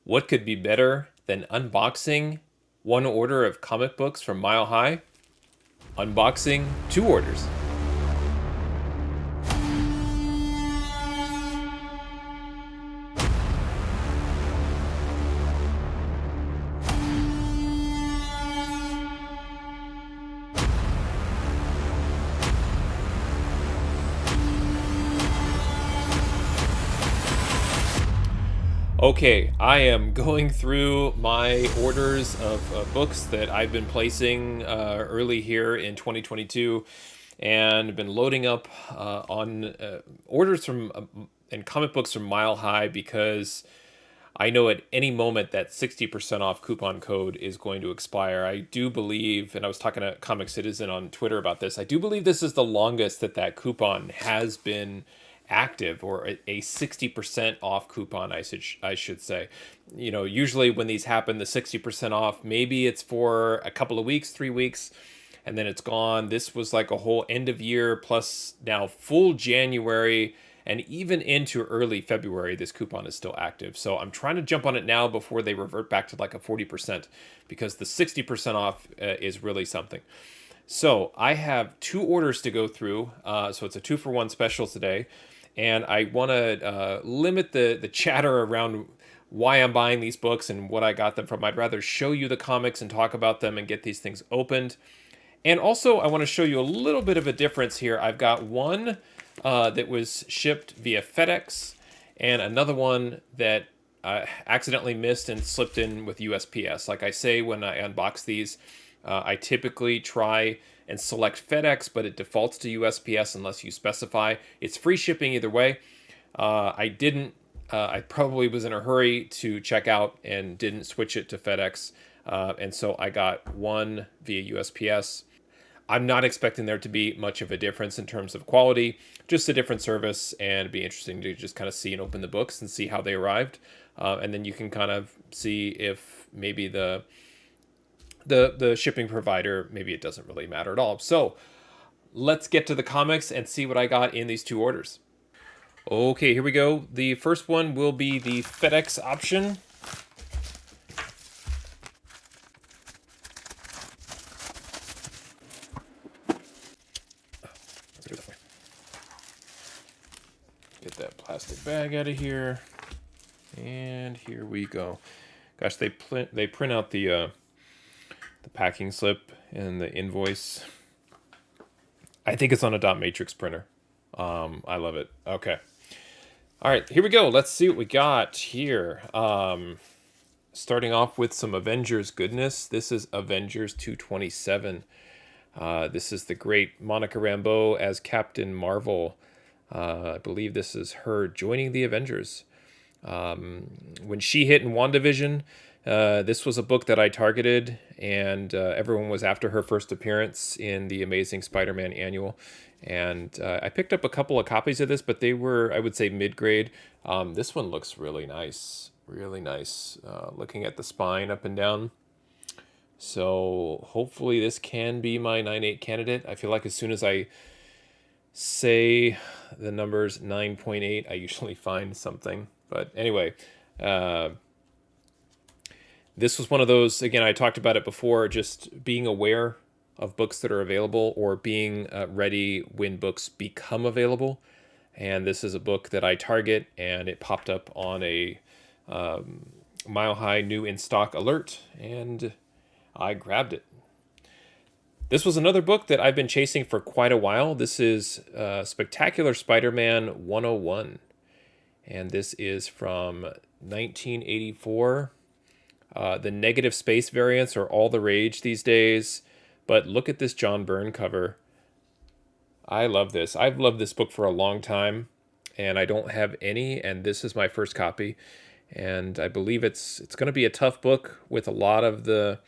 What could be better than unboxing one order of comic books from Mile High? Unboxing two orders. Okay, I am going through my orders of books that I've been placing early here in 2022, and been loading up on orders from and comic books from Mile High because I know at any moment that 60% off coupon code is going to expire. I do believe, and I was talking to Comic Citizen on Twitter about this, I do believe this is the longest that coupon has been active, or a 60% off coupon, I should say. You know, usually when these happen, the 60% off, maybe it's for a couple of weeks, 3 weeks, and then it's gone. This was like a whole end of year plus now full January and even into early February. This coupon is still active. So I'm trying to jump on it now before they revert back to like a 40%, because the 60% off is really something. So I have two orders to go through. So it's a 2-for-1 special today. And I want to limit the chatter around why I'm buying these books and what I got them from. I'd rather show you the comics and talk about them and get these things opened. And also, I want to show you a little bit of a difference here. I've got one that was shipped via FedEx, and another one that I accidentally missed and slipped in with USPS. Like I say when I unbox these, I typically try and select FedEx, but it defaults to USPS unless you specify. It's free shipping either way. I didn't. I probably was in a hurry to check out and didn't switch it to FedEx, and so I got one via USPS. I'm not expecting there to be much of a difference in terms of quality, just a different service, and it'd be interesting to just kind of see and open the books and see how they arrived, and then you can kind of see if maybe the shipping provider, maybe it doesn't really matter at all. So let's get to the comics and see what I got in these two orders. Okay, here we go. The first one will be the FedEx option. Get that plastic bag out of here, and here we go. Gosh, they print out the packing slip and the invoice. I think it's on a dot matrix printer. I love it. Okay, all right, here we go. Let's see what we got here. Starting off with some Avengers goodness. This is Avengers 227. This is the great Monica Rambeau as Captain Marvel. I believe this is her joining the Avengers. When she hit in WandaVision, this was a book that I targeted, and everyone was after her first appearance in the Amazing Spider-Man annual. And I picked up a couple of copies of this, but they were, I would say, mid-grade. This one looks really nice, really nice. Looking at the spine up and down. So hopefully this can be my 9.8 candidate. I feel like as soon as I say the numbers 9.8, I usually find something. But anyway, this was one of those, again, I talked about it before, just being aware of books that are available, or being ready when books become available. And this is a book that I target, and it popped up on a Mile High new in stock alert, and I grabbed it. This was another book that I've been chasing for quite a while. This is Spectacular Spider-Man 101. And this is from 1984. The negative space variants are all the rage these days. But look at this John Byrne cover. I love this. I've loved this book for a long time, and I don't have any, and this is my first copy. And I believe it's going to be a tough book with a lot of the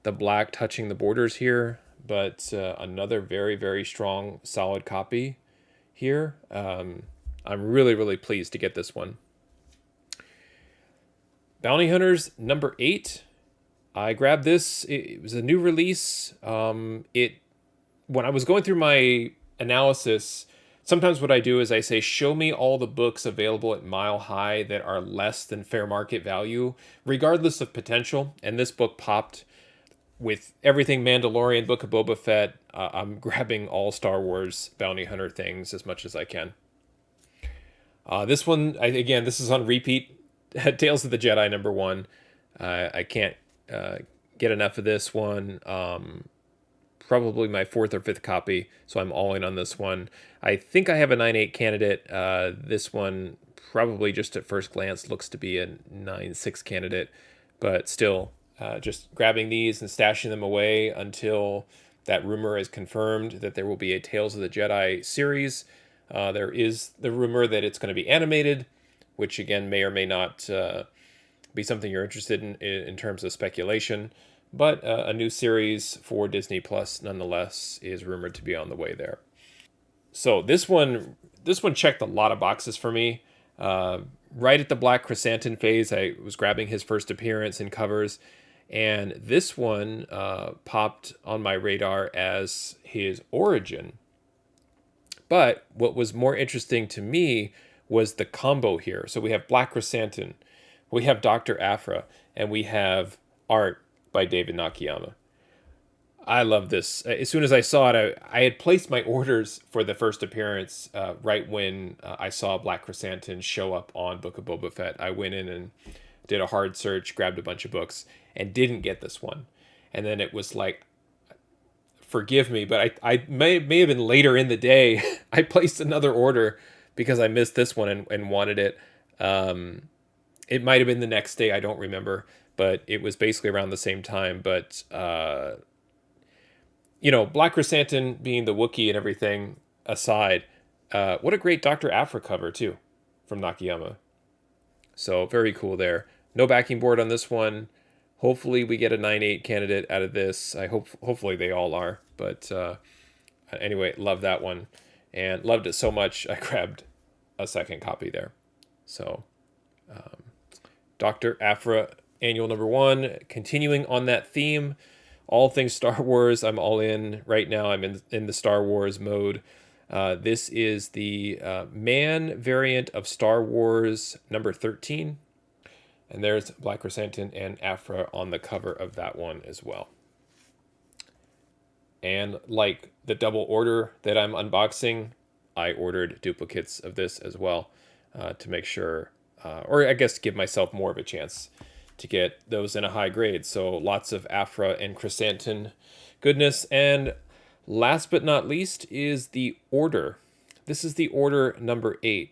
black touching the borders here, but another very, very strong, solid copy here. I'm really, really pleased to get this one. Bounty Hunters number 8. I grabbed this. It was a new release. When I was going through my analysis, Sometimes what I do is I say, show me all the books available at Mile High that are less than fair market value, regardless of potential. And this book popped with everything Mandalorian, Book of Boba Fett. I'm grabbing all Star Wars bounty hunter things as much as I can. This one, again, this is on repeat. Tales of the Jedi #1. I can't get enough of this one. Probably my fourth or fifth copy, so I'm all in on this one. I think I have a 9.8 candidate. This one probably just at first glance looks to be a 9.6 candidate, but still, just grabbing these and stashing them away until that rumor is confirmed that there will be a Tales of the Jedi series. There is the rumor that it's going to be animated, which again may or may not be something you're interested in terms of speculation. But a new series for Disney Plus, nonetheless, is rumored to be on the way there. So this one checked a lot of boxes for me. Right at the Black Chrysanthemum phase, I was grabbing his first appearance in covers, and this one popped on my radar as his origin. But what was more interesting to me was the combo here. So we have Black Chrysanthemum, we have Dr. Aphra, and we have art by David Nakayama. I love this. As soon as I saw it, I had placed my orders for the first appearance right when I saw Black Chrysanthemum show up on Book of Boba Fett. I went in and did a hard search, grabbed a bunch of books, and didn't get this one. And then it was like, forgive me, but I may have been later in the day. I placed another order because I missed this one and wanted it. It might have been the next day. I don't remember, but it was basically around the same time. But Black Chrysanthemum being the Wookiee and everything aside, what a great Dr. Aphra cover too, from Nakayama. So very cool there. No backing board on this one. Hopefully we get a 9.8 candidate out of this. Hopefully they all are. But anyway, love that one. And loved it so much, I grabbed a second copy there. So Dr. Aphra, annual #1, continuing on that theme. All things Star Wars, I'm all in right now. I'm in the Star Wars mode. This is the man variant of Star Wars #13. And there's Black Chrysanthemum and Aphra on the cover of that one as well. And like the double order that I'm unboxing, I ordered duplicates of this as well to make sure, or I guess to give myself more of a chance to get those in a high grade. So lots of Aphra and Chrysanthemum goodness. And last but not least is the Order. This is the Order #8.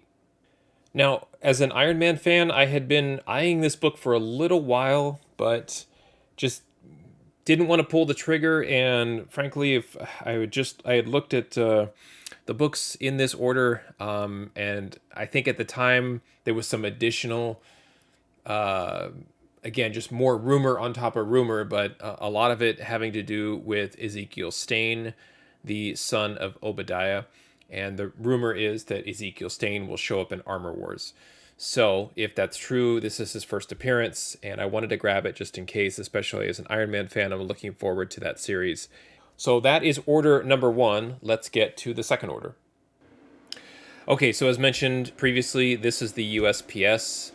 Now, as an Iron Man fan, I had been eyeing this book for a little while, but just didn't want to pull the trigger. And frankly, if I had looked at the books in this order, and I think at the time there was some additional, again, just more rumor on top of rumor, but a lot of it having to do with Ezekiel Stane, the son of Obadiah. And the rumor is that Ezekiel Stane will show up in Armor Wars. So if that's true, this is his first appearance, and I wanted to grab it just in case, especially as an Iron Man fan. I'm looking forward to that series. So that is order #1. Let's get to the second order. Okay, so as mentioned previously, this is the USPS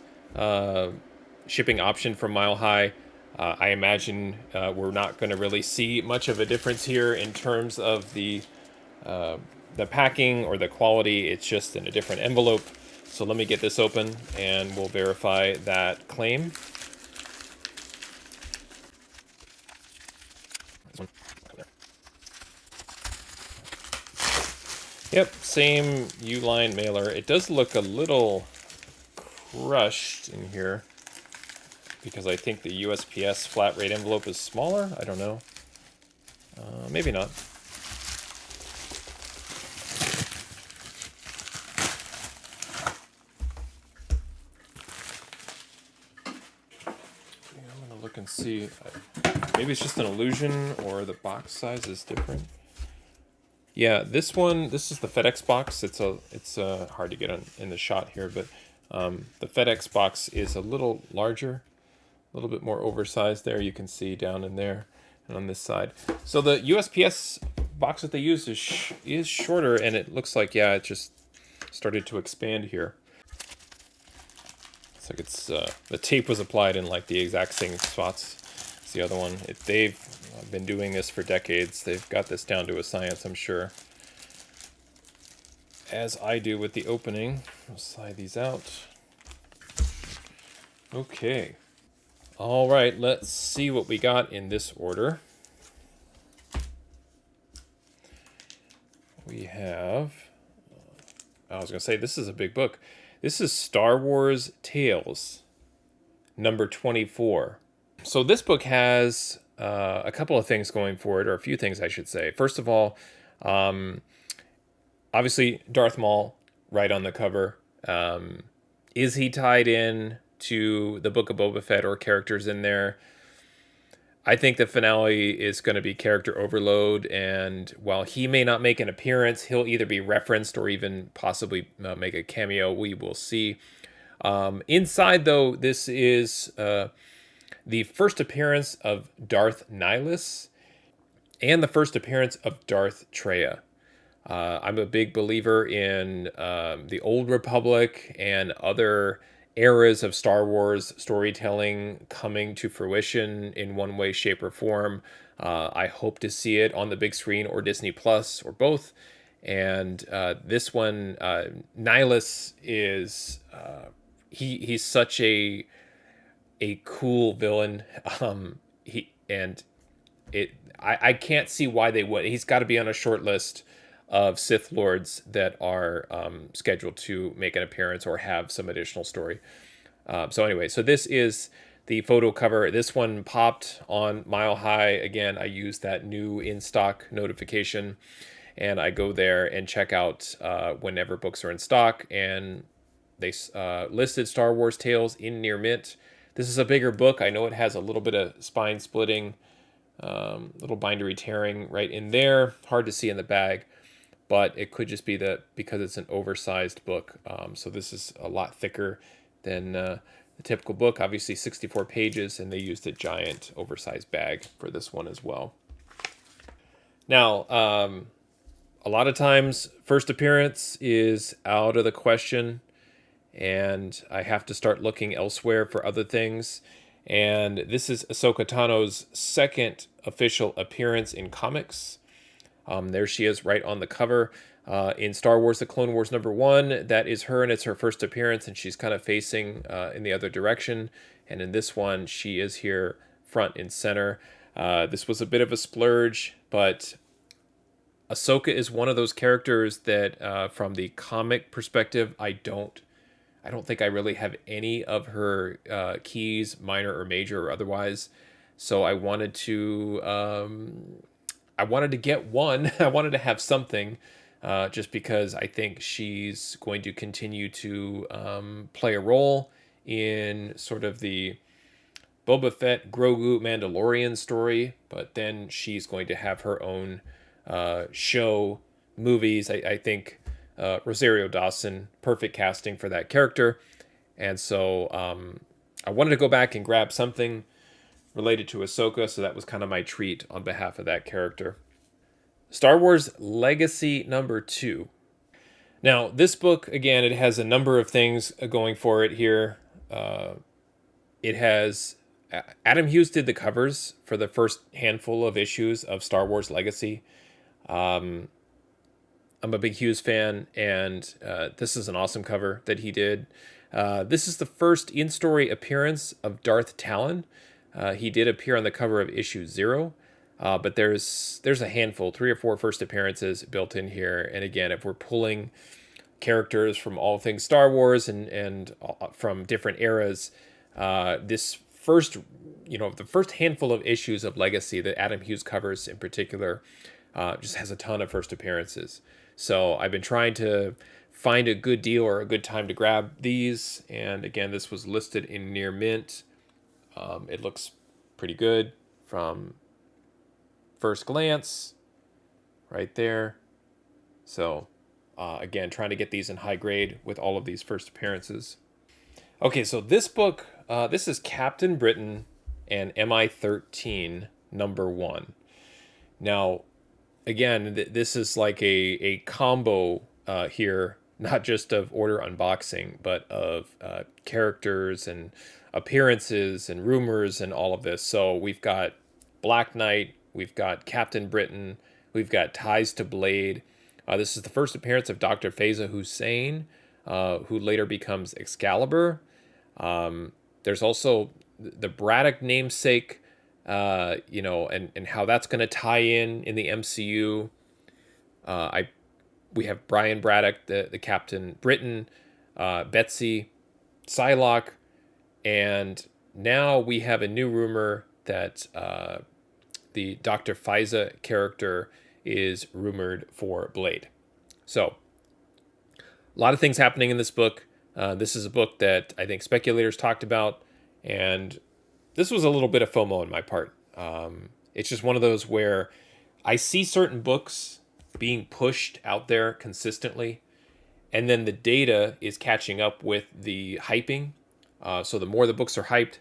shipping option from Mile High. I imagine we're not going to really see much of a difference here in terms of the packing or the quality. It's just in a different envelope. So let me get this open and we'll verify that claim. Yep, same Uline mailer. It does look a little crushed in here because I think the USPS flat rate envelope is smaller. I don't know. Maybe not. Look and see. Maybe it's just an illusion or the box size is different. Yeah, this is the FedEx box. It's hard to get in the shot here, but the FedEx box is a little larger, a little bit more oversized there. You can see down in there and on this side. So the USPS box that they used is shorter, and it looks like, yeah, it just started to expand here. It's like the tape was applied in like the exact same spots as the other one. They've been doing this for decades. They've got this down to a science, I'm sure. As I do with the opening. I'll slide these out. Okay. All right, let's see what we got in this order. We have, I was going to say, this is a big book. This is Star Wars Tales, number 24. So this book has a couple of things going for it, or a few things, I should say. First of all, obviously, Darth Maul, right on the cover. Is he tied in to the Book of Boba Fett or characters in there? I think the finale is going to be character overload, and while he may not make an appearance, he'll either be referenced or even possibly make a cameo. We will see. Inside, though, this is the first appearance of Darth Nihilus and the first appearance of Darth Traya. I'm a big believer in the Old Republic and other eras of Star Wars storytelling coming to fruition in one way, shape, or form. I hope to see it on the big screen or Disney Plus or both. And this one, Nihilus is he's such a cool villain. I can't see why they would. He's got to be on a short list of Sith Lords that are scheduled to make an appearance or have some additional story. So anyway, so this is the photo cover. This one popped on Mile High. Again, I use that new in-stock notification, and I go there and check out whenever books are in stock, and they listed Star Wars Tales in near mint. This is a bigger book. I know it has a little bit of spine splitting, little bindery tearing right in there. Hard to see in the bag, but it could just be that because it's an oversized book. So this is a lot thicker than the typical book. Obviously 64 pages, and they used a giant oversized bag for this one as well. Now, a lot of times first appearance is out of the question, and I have to start looking elsewhere for other things. And this is Ahsoka Tano's second official appearance in comics. There she is right on the cover. In Star Wars The Clone Wars #1, that is her, and it's her first appearance, and she's kind of facing in the other direction. And in this one, she is here front and center. This was a bit of a splurge, but Ahsoka is one of those characters that, from the comic perspective, I don't think I really have any of her keys, minor or major or otherwise. So I wanted to get one. I wanted to have something, just because I think she's going to continue to play a role in sort of the Boba Fett, Grogu, Mandalorian story, but then she's going to have her own show, movies. I think Rosario Dawson, perfect casting for that character. And so I wanted to go back and grab something related to Ahsoka, so that was kind of my treat on behalf of that character. Star Wars Legacy #2. Now, this book, again, it has a number of things going for it here. It has Adam Hughes did the covers for the first handful of issues of Star Wars Legacy. I'm a big Hughes fan, and this is an awesome cover that he did. This is the first in-story appearance of Darth Talon. He did appear on the cover of issue 0, but there's a handful, 3 or 4 first appearances built in here. And again, if we're pulling characters from all things Star Wars and from different eras, this first, the first handful of issues of Legacy that Adam Hughes covers in particular, just has a ton of first appearances. So I've been trying to find a good deal or a good time to grab these. And again, this was listed in near mint. It looks pretty good from first glance right there. So again, trying to get these in high grade with all of these first appearances. Okay, so this book, this is Captain Britain and MI-13 #1. Now, again, this is like a combo here, not just of order unboxing, but of characters and appearances and rumors and all of this. So we've got Black Knight, we've got Captain Britain, we've got ties to Blade. This is the first appearance of Dr. Faiza Hussein, who later becomes Excalibur. There's also the Braddock namesake, and how that's going to tie in the MCU. I We have Brian Braddock, the Captain Britain, Betsy, Psylocke, and now we have a new rumor that the Dr. Faiza character is rumored for Blade. So, a lot of things happening in this book. This is a book that I think speculators talked about, and this was a little bit of FOMO on my part. It's just one of those where I see certain books being pushed out there consistently, and then the data is catching up with the hyping. So the more the books are hyped,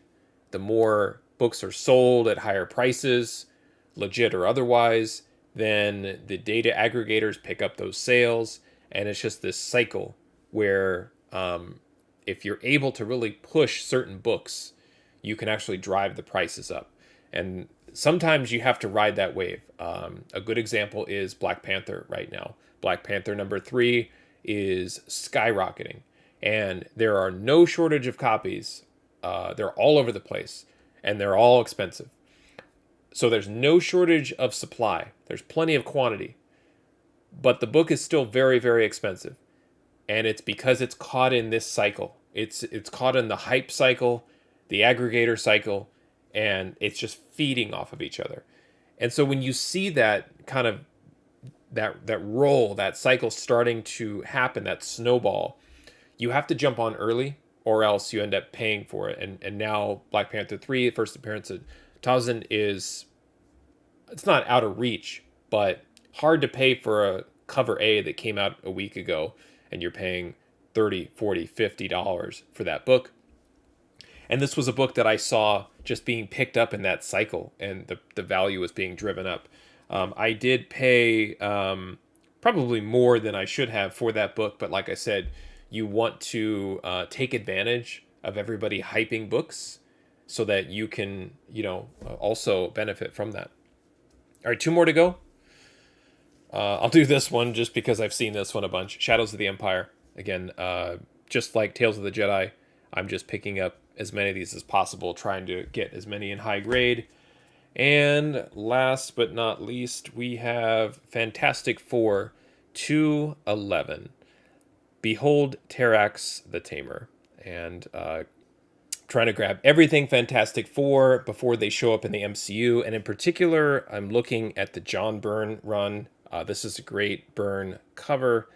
the more books are sold at higher prices, legit or otherwise. Then the data aggregators pick up those sales, and it's just this cycle where if you're able to really push certain books, you can actually drive the prices up. And sometimes you have to ride that wave. A good example is Black Panther right now. Black Panther #3 is skyrocketing, and there are no shortage of copies. They're all over the place, and they're all expensive. So there's no shortage of supply. There's plenty of quantity, but the book is still very, very expensive, and it's because it's caught in this cycle. It's caught in the hype cycle, the aggregator cycle, and it's just feeding off of each other. And so when you see that kind of that roll, that cycle starting to happen, that snowball, you have to jump on early, or else you end up paying for it. And now Black Panther 3, first appearance of Towson, it's not out of reach, but hard to pay for a cover A that came out a week ago, and you're paying $30, $40, $50 for that book. And this was a book that I saw just being picked up in that cycle, and the value was being driven up. I did pay probably more than I should have for that book, but like I said, you want to take advantage of everybody hyping books so that you can, also benefit from that. All right, two more to go. I'll do this one just because I've seen this one a bunch. Shadows of the Empire. Again, just like Tales of the Jedi, I'm just picking up as many of these as possible, trying to get as many in high grade. And last but not least, we have Fantastic Four 211. Behold Terax the Tamer. And trying to grab everything Fantastic Four before they show up in the MCU. And in particular, I'm looking at the John Byrne run. This is a great Byrne cover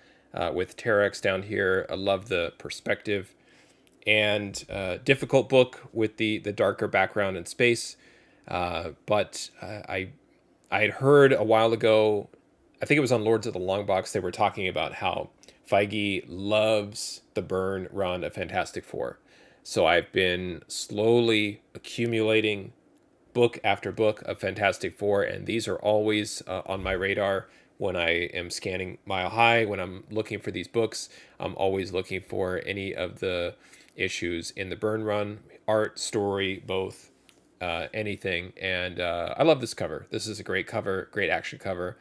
with Terax down here. I love the perspective. And difficult book with the darker background in space. But I had heard a while ago, I think it was on Lords of the Longbox, they were talking about how Feige loves the Byrne run of Fantastic Four. So I've been slowly accumulating book after book of Fantastic Four, and these are always on my radar when I am scanning Mile High. When I'm looking for these books, I'm always looking for any of the issues in the Byrne run, art, story, both, anything. And I love this cover. This is a great cover, great action cover.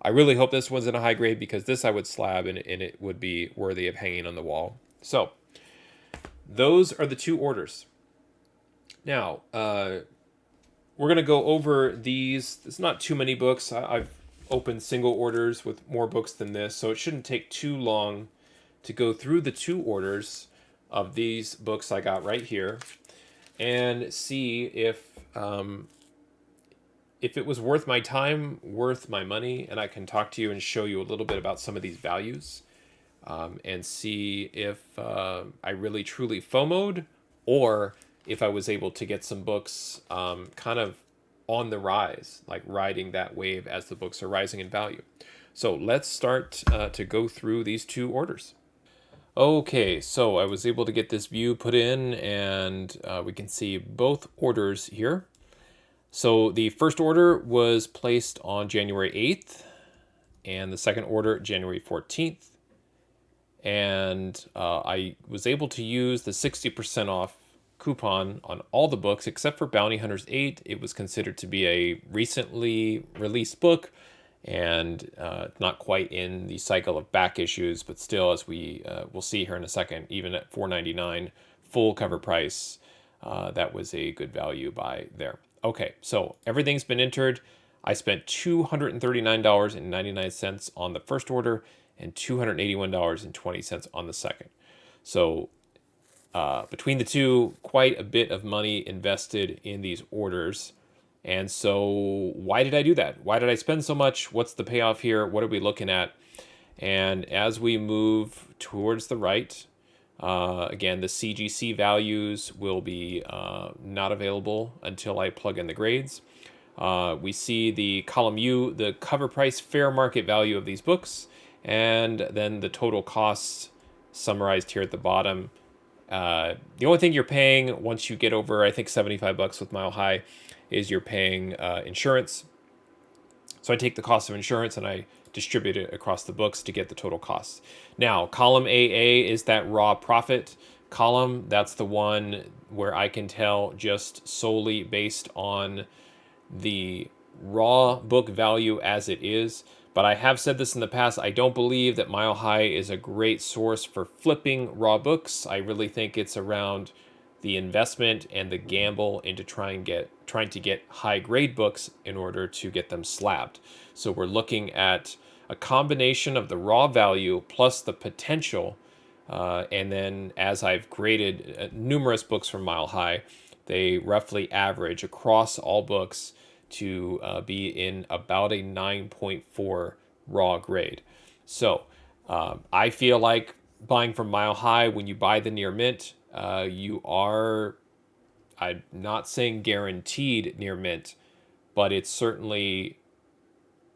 I really hope this one's in a high grade, because this I would slab, and it would be worthy of hanging on the wall. So those are the two orders. Now, we're going to go over these. It's not too many books. I've opened single orders with more books than this, so it shouldn't take too long to go through the two orders of these books I got right here and see if it was worth my time, worth my money, and I can talk to you and show you a little bit about some of these values, and see if I really truly FOMO'd, or if I was able to get some books kind of on the rise, like riding that wave as the books are rising in value. So let's start to go through these two orders. Okay, so I was able to get this view put in, and we can see both orders here. So the first order was placed on January 8th, and the second order January 14th. And I was able to use the 60% off coupon on all the books except for Bounty Hunters 8. It was considered to be a recently released book and not quite in the cycle of back issues, but still, as we will see here in a second, even at $4.99 full cover price, that was a good value buy there. Okay, so everything's been entered. I spent $239.99 on the first order and $281.20 on the second. So between the two, quite a bit of money invested in these orders. And so why did I do that? Why did I spend so much? What's the payoff here? What are we looking at? And as we move towards the right, again, the CGC values will be not available until I plug in the grades. We see the column U, the cover price fair market value of these books, and then the total costs summarized here at the bottom. The only thing you're paying once you get over, I think, $75 with Mile High is you're paying insurance. So I take the cost of insurance and I distribute it across the books to get the total costs. Now, column AA is that raw profit column. That's the one where I can tell just solely based on the raw book value as it is. But I have said this in the past, I don't believe that Mile High is a great source for flipping raw books. I really think it's around the investment and the gamble into trying to get high grade books in order to get them slabbed. So we're looking at a combination of the raw value plus the potential. And then as I've graded numerous books from Mile High, they roughly average across all books to be in about a 9.4 raw grade. So I feel like buying from Mile High, when you buy the near mint, you are, I'm not saying guaranteed near mint, but it's certainly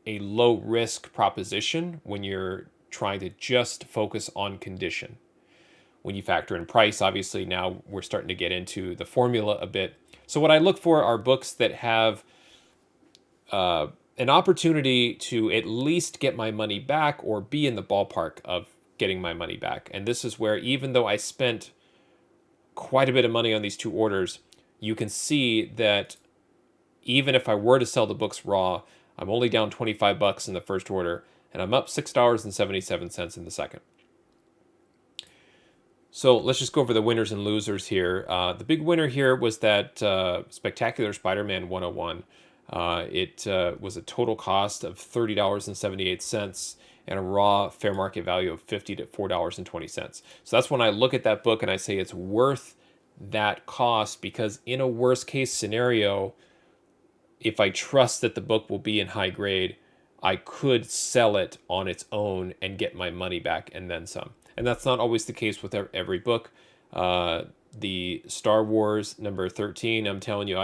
a low risk proposition when you're trying to just focus on condition. When you factor in price, obviously now we're starting to get into the formula a bit. So what I look for are books that have an opportunity to at least get my money back or be in the ballpark of getting my money back. And this is where, even though I spent quite a bit of money on these two orders, you can see that even if I were to sell the books raw, I'm only down $25 in the first order, and I'm up $6.77 in the second. So let's just go over the winners and losers here. The big winner here was that Spectacular Spider-Man 101. It was a total cost of $30.78 and a raw fair market value of $54.20. So that's when I look at that book and I say it's worth that cost, because in a worst case scenario, if I trust that the book will be in high grade, I could sell it on its own and get my money back and then some. And that's not always the case with every book. The Star Wars number 13, I'm telling you,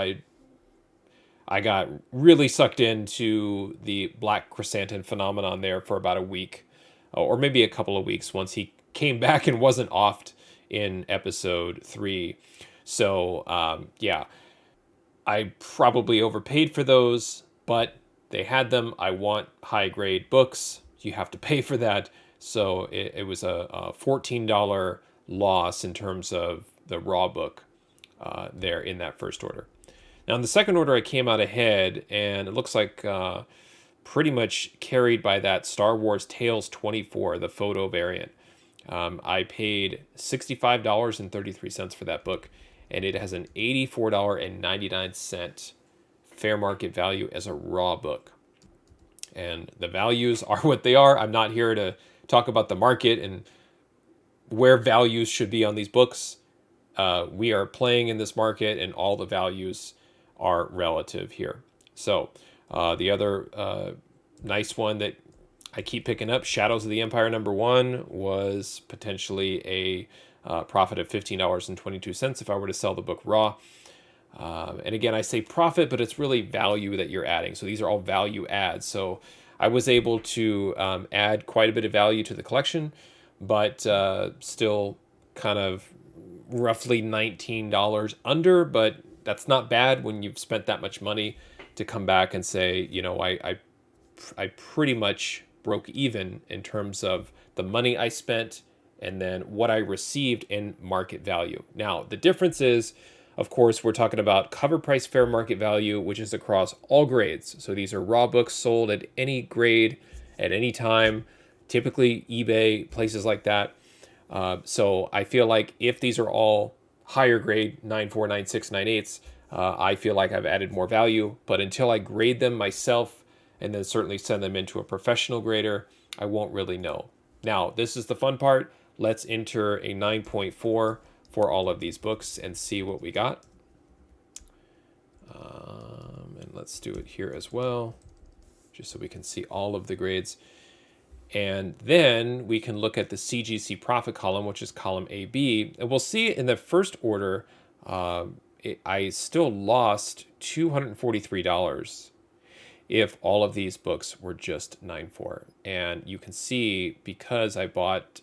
I got really sucked into the Black Chrysanthemum phenomenon there for about a week, or maybe a couple of weeks, once he came back and wasn't offed in episode 3. So, yeah, I probably overpaid for those, but they had them. I want high grade books. You have to pay for that. So it was a $14 loss in terms of the raw book there in that first order. Now, in the second order, I came out ahead, and it looks like pretty much carried by that Star Wars Tales 24, the photo variant. I paid $65.33 for that book, and it has an $84.99 fair market value as a raw book. And the values are what they are. I'm not here to talk about the market and where values should be on these books. We are playing in this market, and all the values are relative here. So the other nice one that I keep picking up, Shadows of the Empire number 1, was potentially a profit of $15.22 if I were to sell the book raw. And again, I say profit, but it's really value that you're adding. So these are all value adds. So I was able to add quite a bit of value to the collection, but still kind of roughly $19 under, but that's not bad when you've spent that much money to come back and say, you know, I pretty much broke even in terms of the money I spent and then what I received in market value. Now, the difference is, of course, we're talking about cover price fair market value, which is across all grades. So these are raw books sold at any grade at any time, typically eBay, places like that. So I feel like if these are all higher grade, 9.4, 9.6, 9.8s, I feel like I've added more value. But until I grade them myself and then certainly send them into a professional grader, I won't really know. Now, this is the fun part. Let's enter a 9.4 for all of these books and see what we got. And let's do it here as well, just so we can see all of the grades. And then we can look at the CGC profit column, which is column AB. And we'll see in the first order, I still lost $243 if all of these books were just 9.4. And you can see, because I bought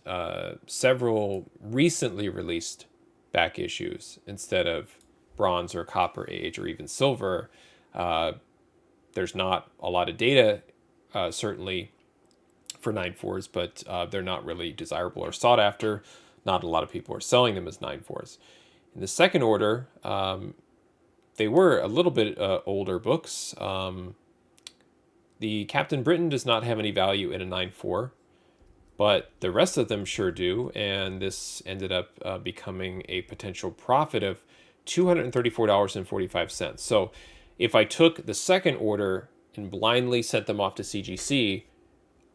several recently released back issues instead of bronze or copper age or even silver, there's not a lot of data, certainly, for 9.4s, but they're not really desirable or sought after. Not a lot of people are selling them as 9.4s. In the second order, they were a little bit older books. The Captain Britain does not have any value in a 9.4, but the rest of them sure do, and this ended up becoming a potential profit of $234.45. So if I took the second order and blindly sent them off to CGC,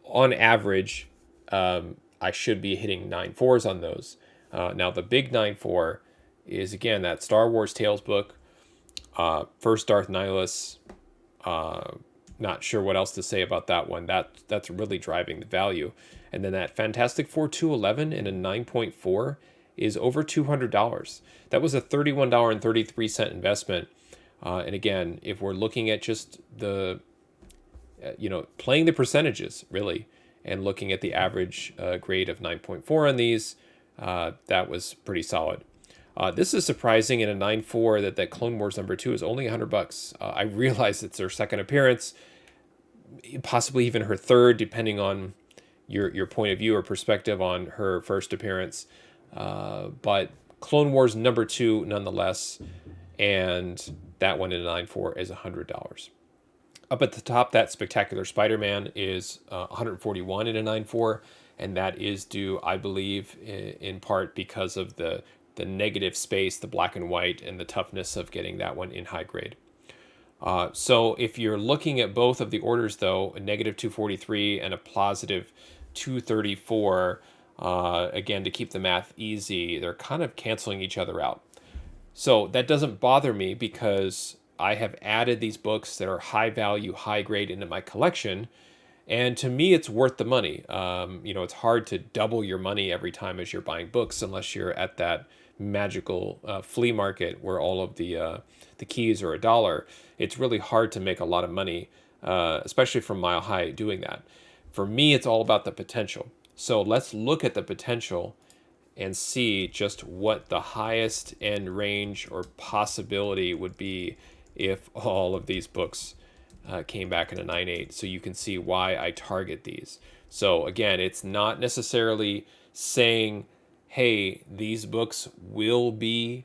on average, I should be hitting 9.4s on those. Now, the big 9.4 is, again, that Star Wars Tales book, First Darth Nihilus. Not sure what else to say about that one. That's really driving the value. And then that Fantastic Four 211 in a 9.4 is over $200. That was a $31.33 investment. And again, if we're looking at just the playing the percentages, really, and looking at the average grade of 9.4 on these, that was pretty solid. This is surprising in a 9.4 that Clone Wars #2 is only $100. I realize it's her second appearance, possibly even her third, depending on your point of view or perspective on her first appearance. But Clone Wars #2 nonetheless, and that one in a 9.4 is $100. Up at the top, that Spectacular Spider-Man is $141 in a 9.4, and that is due, I believe, in part because of the negative space, the black and white, and the toughness of getting that one in high grade. So if you're looking at both of the orders, though, a negative 243 and a positive 234, again, to keep the math easy, they're kind of canceling each other out. So that doesn't bother me because I have added these books that are high value, high grade into my collection. And to me, it's worth the money. It's hard to double your money every time as you're buying books unless you're at that magical flea market where all of the keys are $1. It's really hard to make a lot of money, especially from Mile High, doing that. For me, it's all about the potential. So let's look at the potential and see just what the highest end range or possibility would be if all of these books came back in a 9.8, so you can see why I target these. So again, it's not necessarily saying, hey, these books will be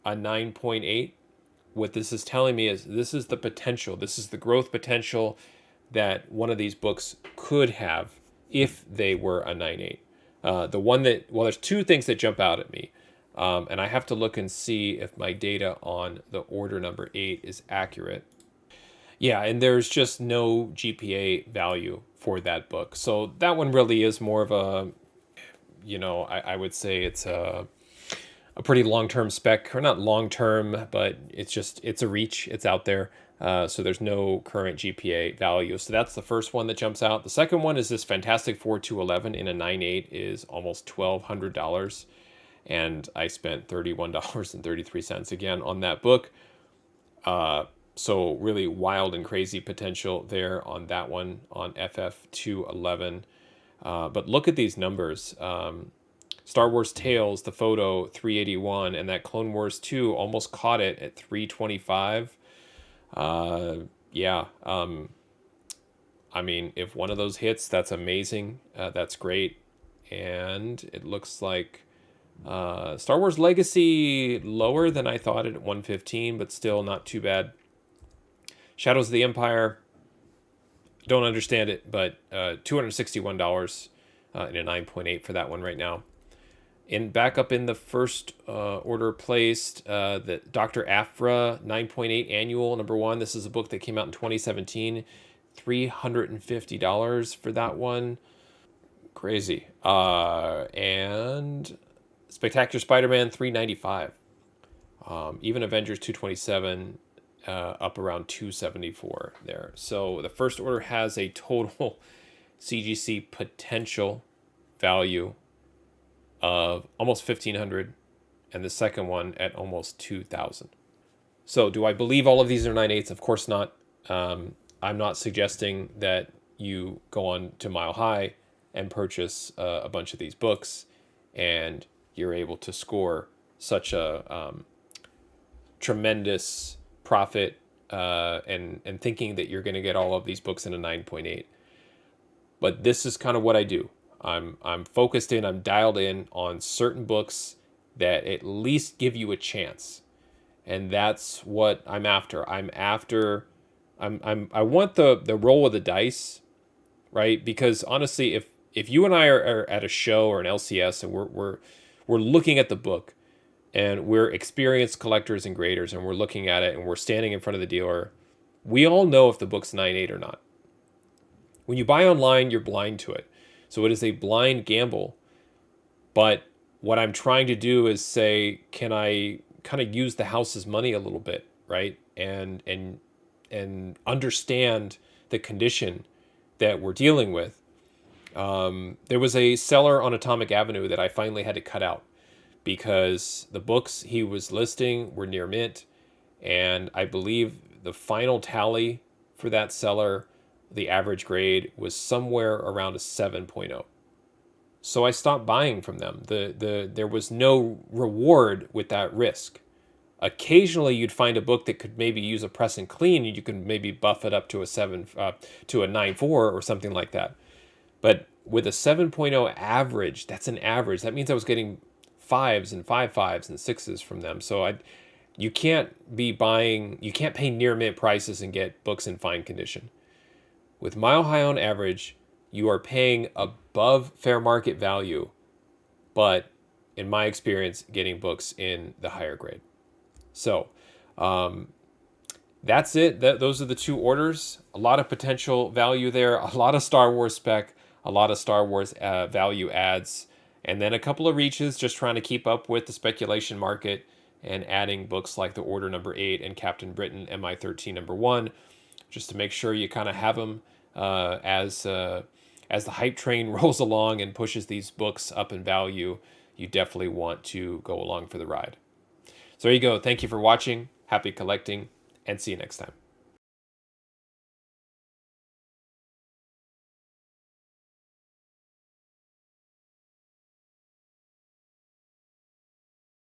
a 9.8. What this is telling me is this is the potential, this is the growth potential that one of these books could have if they were a 9.8. There's two things that jump out at me. And I have to look and see if my data on the order number 8 is accurate. Yeah, and there's just no GPA value for that book. So that one really is more of a, I would say it's a pretty long-term spec, or not long-term, but it's a reach, it's out there. So there's no current GPA value. So that's the first one that jumps out. The second one is this Fantastic Four 211 in a 9.8 is almost $1,200. And I spent $31.33 again on that book. So really wild and crazy potential there on that one, on FF211. But look at these numbers. Star Wars Tales, the photo, 381, and that Clone Wars 2 almost caught it at 325. I'm I mean, if one of those hits, that's amazing. That's great. And it looks like Star Wars Legacy lower than I thought at 115, but still not too bad. Shadows of the Empire, don't understand it, but $261 in a 9.8 for that one right now. In back up in the first order placed, the Dr. Aphra 9.8 annual #1. This is a book that came out in 2017. $350 for that one. Crazy. And Spectacular Spider-Man 395. Even Avengers 227 up around 274 there. So the first order has a total CGC potential value of almost 1,500, and the second one at almost 2,000. So do I believe all of these are 9/8? Of course not. I'm not suggesting that you go on to Mile High and purchase a bunch of these books and you're able to score such a tremendous profit and thinking that you're going to get all of these books in a 9.8. But this is kind of what I do. I'm focused in, I'm dialed in on certain books that at least give you a chance. And that's what I'm after. I want the roll of the dice, right? Because honestly, if you and I are at a show or an LCS and we're looking at the book and we're experienced collectors and graders and we're looking at it and we're standing in front of the dealer, we all know if the book's 9/8 or not. When you buy online, you're blind to it. So it is a blind gamble. But what I'm trying to do is say, can I kind of use the house's money a little bit, right? And understand the condition that we're dealing with. There was a seller on Atomic Avenue that I finally had to cut out because the books he was listing were near mint, and I believe the final tally for that seller, the average grade, was somewhere around a 7.0. So I stopped buying from them. There was no reward with that risk. Occasionally, you'd find a book that could maybe use a press and clean, and you could maybe buff it up to a 9.4 or something like that. But with a 7.0 average, that's an average. That means I was getting fives and 5.5s and 6s from them. So you can't be buying, you can't pay near mint prices and get books in fine condition. With Mile High on average, you are paying above fair market value, but in my experience, getting books in the higher grade. So that's it. Those are the two orders. A lot of potential value there, a lot of Star Wars spec, a lot of Star Wars value adds, and then a couple of reaches just trying to keep up with the speculation market and adding books like The Order #8 and Captain Britain MI13 #1, just to make sure you kind of have them as the hype train rolls along and pushes these books up in value. You definitely want to go along for the ride. So there you go. Thank you for watching. Happy collecting, and see you next time.